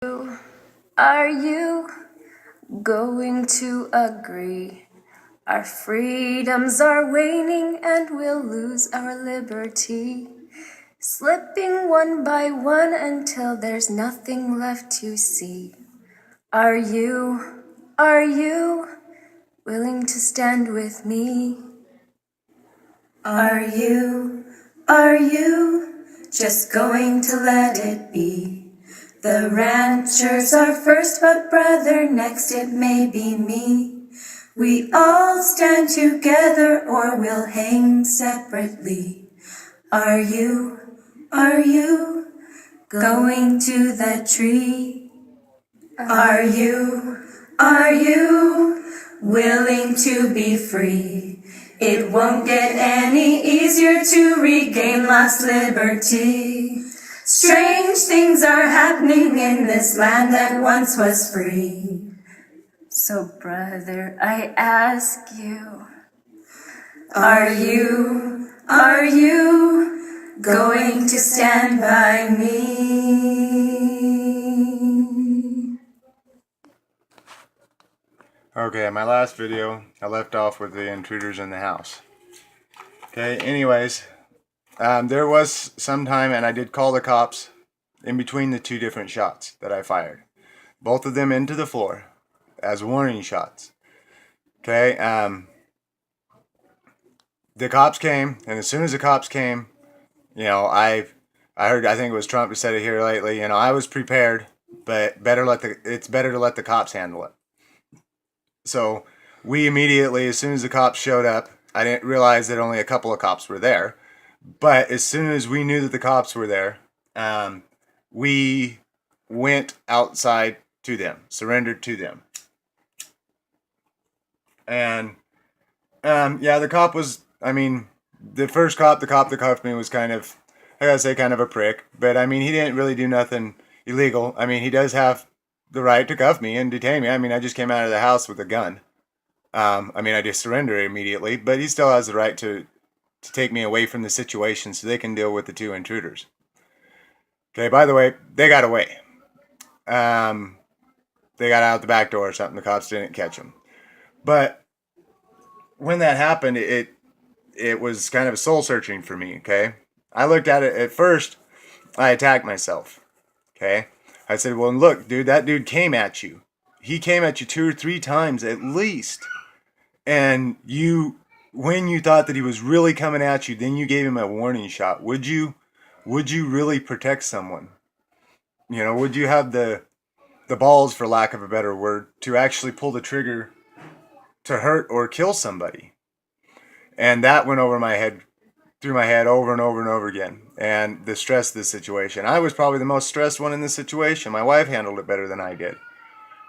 Are you going to agree? Our freedoms are waning and we'll lose our liberty, slipping one by one until there's nothing left to see. Are you willing to stand with me? Are you just going to let it be? The ranchers are first, but brother, next it may be me. We all stand together or we'll hang separately. Are you going to the tree? Are you willing to be free? It won't get any easier to regain lost liberty. Strange things are happening in this land that once was free. So brother, I ask you, are you going to stand by me? Okay, in my last video, I left off with the intruders in the house. Okay, anyways, there was some time, and I did call the cops in between the two different shots that I fired. Both of them into the floor as warning shots. Okay, the cops came, and as soon as the cops came, I think it was Trump who said it here lately, I was prepared, but it's better to let the cops handle it. So we immediately, as soon as the cops showed up, I didn't realize that only a couple of cops were there, but as soon as we knew that the cops were there, we went outside to them, surrendered to them. And the cop was, the first cop, the cop that cuffed me was kind of a prick, but he didn't really do nothing illegal. He does have the right to cuff me and detain me. I just came out of the house with a gun. I just surrendered immediately, but he still has the right to take me away from the situation so they can deal with the two intruders. Okay, by the way, they got away. They got out the back door or something. The cops didn't catch them. But when that happened, it was kind of soul searching for me, okay? I looked at it at first, I attacked myself, okay? I said, well, look, dude, that dude came at you. He came at you 2 or 3 times at least. And when you thought that he was really coming at you, then you gave him a warning shot. Would you really protect someone? Would you have the balls, for lack of a better word, to actually pull the trigger to hurt or kill somebody? And that went over my head, through my head over and over and over again. And the stress of the situation. I was probably the most stressed one in this situation. My wife handled it better than I did.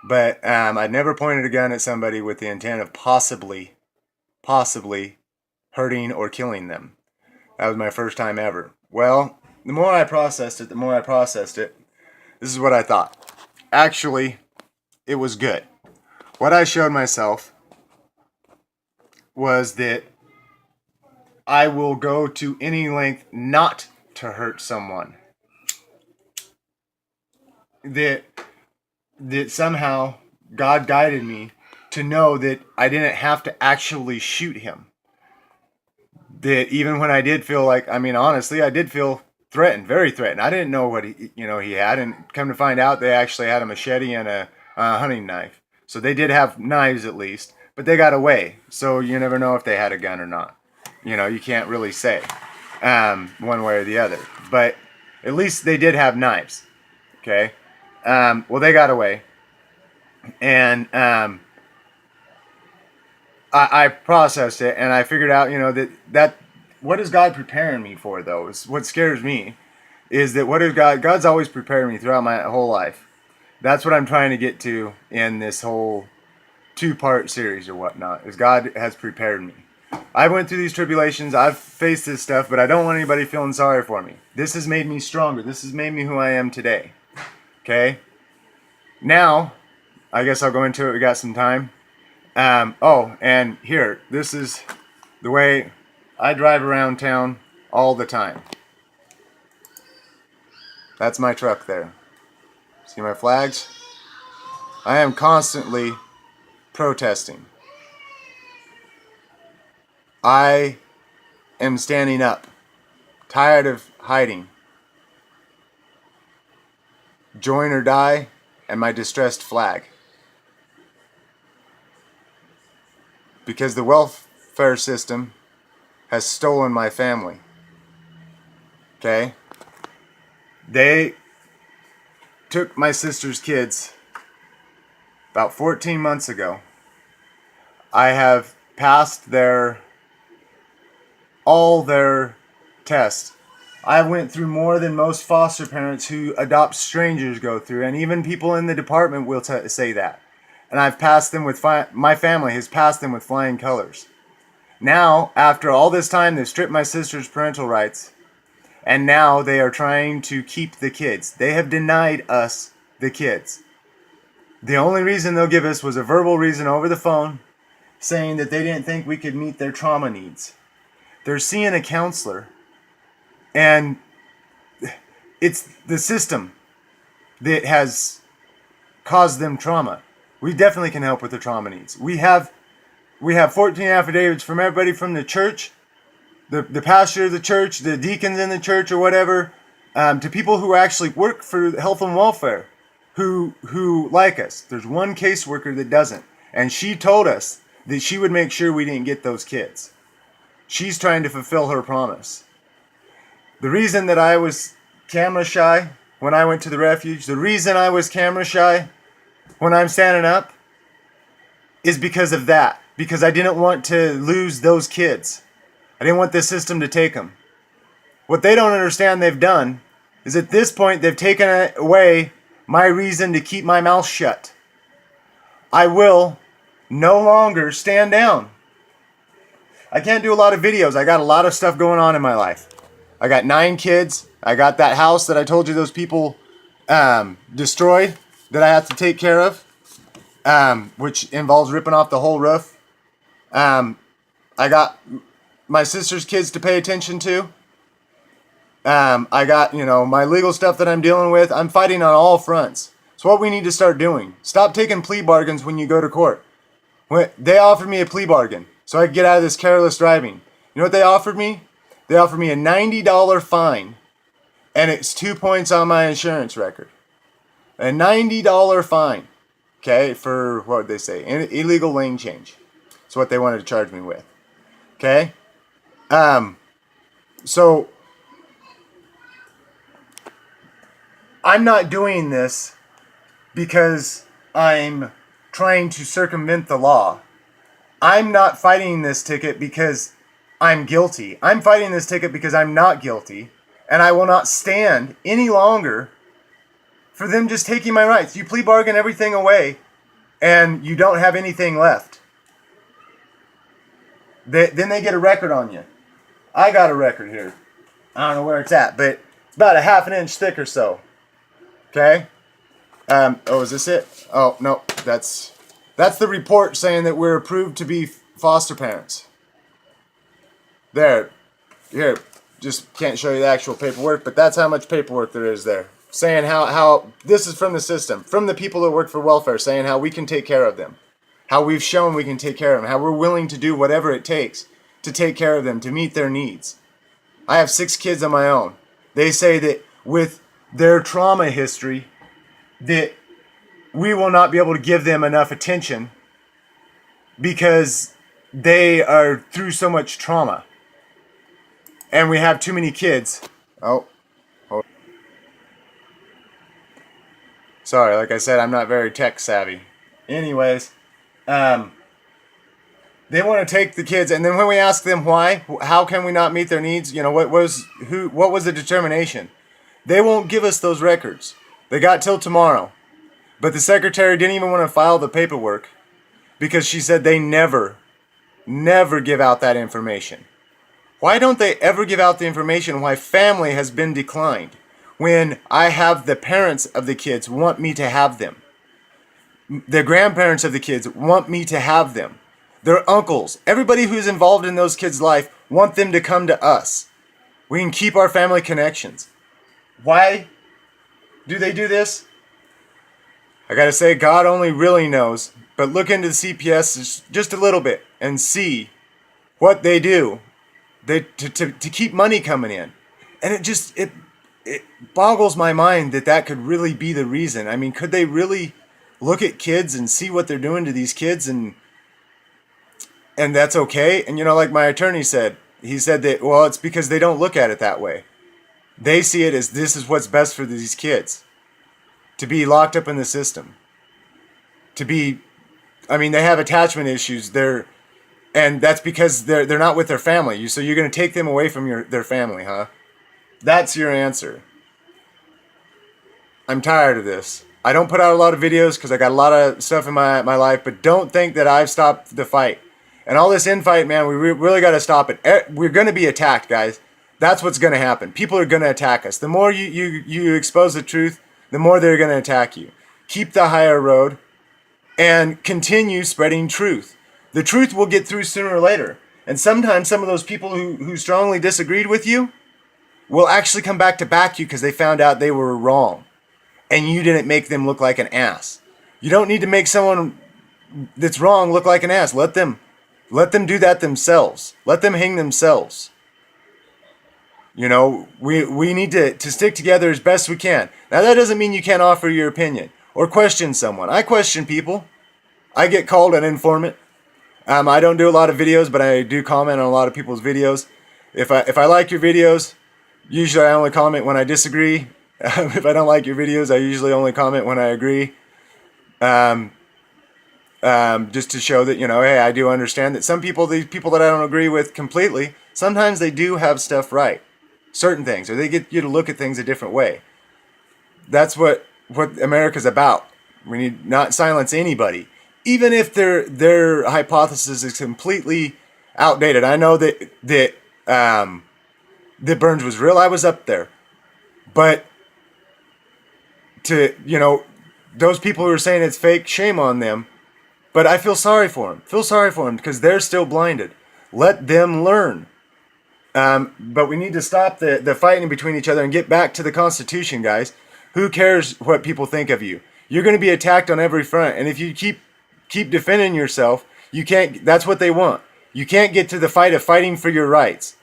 But I'd never pointed a gun at somebody with the intent of possibly hurting or killing them. That was my first time ever. Well, the more I processed it, this is what I thought. Actually, it was good. What I showed myself was that I will go to any length not to hurt someone. That somehow God guided me to know that I didn't have to actually shoot him. That even when I did feel like, honestly, I did feel threatened, very threatened. I didn't know what he had, and come to find out, they actually had a machete and a hunting knife. So they did have knives at least, but they got away. So you never know if they had a gun or not. You can't really say one way or the other. But at least they did have knives. Okay? Well, they got away. And I processed it, and I figured out, that what is God preparing me for, though? Is what scares me is that God's always prepared me throughout my whole life. That's what I'm trying to get to in this whole 2-part series or whatnot, is God has prepared me. I went through these tribulations, I've faced this stuff, but I don't want anybody feeling sorry for me. This has made me stronger. This has made me who I am today. Okay? Now, I guess I'll go into it. We got some time. And here, this is the way I drive around town all the time. That's my truck there. See my flags? I am constantly protesting. I am standing up, tired of hiding. Join or die, and my distressed flag. Because the welfare system has stolen my family. Okay? They took my sister's kids about 14 months ago. I have passed all their tests. I went through more than most foster parents who adopt strangers go through, and even people in the department will say that. And I've passed them with my family has passed them with flying colors. Now, after all this time, they've stripped my sister's parental rights, and now they are trying to keep the kids. They have denied us the kids. The only reason they'll give us was a verbal reason over the phone, saying that they didn't think we could meet their trauma needs. They're seeing a counselor, and it's the system that has caused them trauma. We definitely can help with their trauma needs. We have 14 affidavits from everybody from the church, the pastor of the church, the deacons in the church or whatever, to people who actually work for health and welfare, who like us. There's one caseworker that doesn't, and she told us that she would make sure we didn't get those kids. She's trying to fulfill her promise. The reason that I was camera shy when I went to the refuge, the reason I was camera shy when I'm standing up, is because of that. Because I didn't want to lose those kids. I didn't want the system to take them. What they don't understand they've done is at this point they've taken away my reason to keep my mouth shut. I will no longer stand down. I can't do a lot of videos. I got a lot of stuff going on in my life. I got 9 kids. I got that house that I told you those people destroyed that I have to take care of, which involves ripping off the whole roof. I got my sister's kids to pay attention to. I got, my legal stuff that I'm dealing with. I'm fighting on all fronts. It's what we need to start doing. Stop taking plea bargains when you go to court. They offered me a plea bargain so I could get out of this careless driving. You know what they offered me? They offered me a $90 fine, and it's 2 points on my insurance record. A $90 fine, okay, for, what would they say, illegal lane change. That's what they wanted to charge me with, okay? So, I'm not doing this because I'm trying to circumvent the law. I'm not fighting this ticket because I'm guilty. I'm fighting this ticket because I'm not guilty, and I will not stand any longer for them just taking my rights. You plea bargain everything away, and you don't have anything left. Then they get a record on you. I got a record here. I don't know where it's at, but it's about a ½ inch thick or so. Okay? Oh, is this it? Oh, no, that's the report saying that we're approved to be foster parents. There. Here, just can't show you the actual paperwork, but that's how much paperwork there is there. Saying how this is from the system, from the people that work for welfare, saying how we can take care of them. How we've shown we can take care of them. How we're willing to do whatever it takes to take care of them, to meet their needs. I have 6 kids of my own. They say that with their trauma history, that we will not be able to give them enough attention because they are through so much trauma. And we have too many kids. Oh. Sorry, like I said, I'm not very tech savvy. Anyways, they want to take the kids, and then when we ask them why, how can we not meet their needs? What was the determination? They won't give us those records. They got till tomorrow. But the secretary didn't even want to file the paperwork because she said they never give out that information. Why don't they ever give out the information why family has been declined when I have the parents of the kids want me to have them? The grandparents of the kids want me to have them. Their uncles, everybody who's involved in those kids' life want them to come to us. We can keep our family connections. Why do they do this? I gotta say, God only really knows. But look into the CPS just a little bit and see what they do to keep money coming in. And it boggles my mind that could really be the reason. I mean, could they really look at kids and see what they're doing to these kids and that's okay? And like my attorney said, he said that, well, it's because they don't look at it that way. They see it as this is what's best for these kids. To be locked up in the system. They have attachment issues. And that's because they're not with their family. So you're going to take them away from their family, huh? That's your answer. I'm tired of this. I don't put out a lot of videos because I got a lot of stuff in my life, but don't think that I've stopped the fight. And all this infight, man, we really got to stop it. We're going to be attacked, guys. That's what's going to happen. People are going to attack us. The more you expose the truth, the more they're going to attack you. Keep the higher road and continue spreading truth. The truth will get through sooner or later. And sometimes some of those people who strongly disagreed with you will actually come back to back you because they found out they were wrong. And you didn't make them look like an ass. You don't need to make someone that's wrong look like an ass. Let them do that themselves. Let them hang themselves. We need to stick together as best we can. Now, that doesn't mean you can't offer your opinion or question someone. I question people. I get called an informant. I don't do a lot of videos, but I do comment on a lot of people's videos. If I like your videos, usually I only comment when I disagree. If I don't like your videos, I usually only comment when I agree. Just to show that, hey, I do understand that some people, these people that I don't agree with completely, sometimes they do have stuff right. Certain things, or they get you to look at things a different way. That's what America's about. We need not silence anybody, even if their hypothesis is completely outdated. I know that Burns was real. I was up there, but those people who are saying it's fake, shame on them. But I feel sorry for them. Feel sorry for them because they're still blinded. Let them learn. But we need to stop the fighting between each other and get back to the Constitution, guys. Who cares what people think of you? You're going to be attacked on every front. And if you keep defending yourself, you can't. That's what they want. You can't get to the fight of fighting for your rights.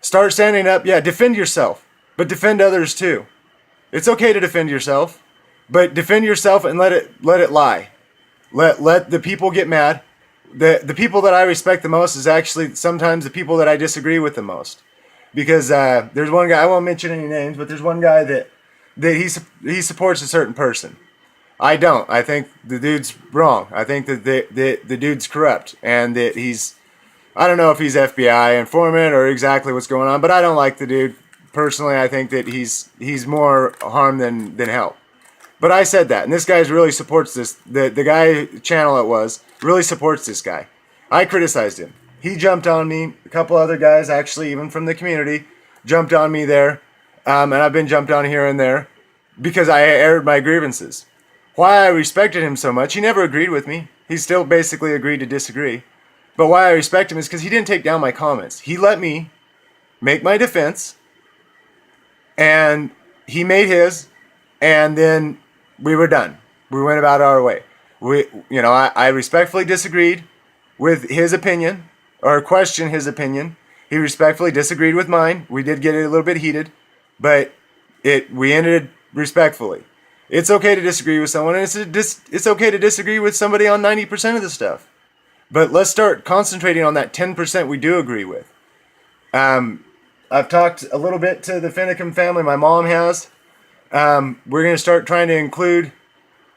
Start standing up. Yeah, defend yourself. But defend others too. It's okay to defend yourself. But defend yourself and let it lie. Let the people get mad. The people that I respect the most is actually sometimes the people that I disagree with the most. Because there's one guy, I won't mention any names, but there's one guy that he supports a certain person. I don't. I think the dude's wrong. I think that the dude's corrupt. And that I don't know if he's FBI informant or exactly what's going on, but I don't like the dude. Personally, I think that he's more harm than help. But I said that, and this guy really supports this. The guy channel it was really supports this guy. I criticized him. He jumped on me. A couple other guys, actually, even from the community, jumped on me there. And I've been jumped on here and there because I aired my grievances. Why I respected him so much, he never agreed with me. He still basically agreed to disagree. But why I respect him is because he didn't take down my comments. He let me make my defense, and he made his, and then we were done. We went about our way. I respectfully disagreed with his opinion, or questioned his opinion. He respectfully disagreed with mine. We did get it a little bit heated, but we ended respectfully. It's okay to disagree with someone, and it's okay to disagree with somebody on 90% of the stuff. But let's start concentrating on that 10% we do agree with. I've talked a little bit to the Finicum family. My mom has. We're going to start trying to include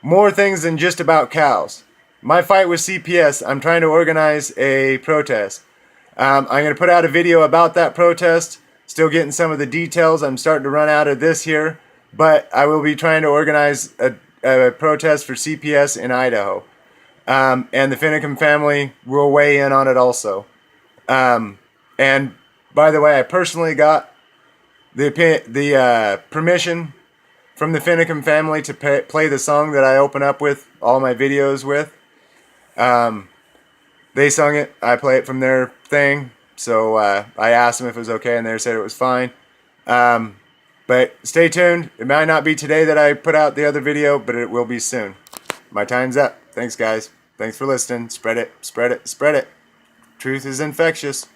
more things than just about cows. My fight with CPS, I'm trying to organize a protest. I'm going to put out a video about that protest. Still getting some of the details. I'm starting to run out of this here. But I will be trying to organize a protest for CPS in Idaho. And the Finicum family will weigh in on it also. And by the way, I personally got the permission from the Finicum family to play the song that I open up with all my videos with. They sung it. I play it from their thing. So I asked them if it was okay, and they said it was fine. But stay tuned. It might not be today that I put out the other video, but it will be soon. my time's up. Thanks, guys. Thanks for listening. Spread it, spread it, spread it. Truth is infectious.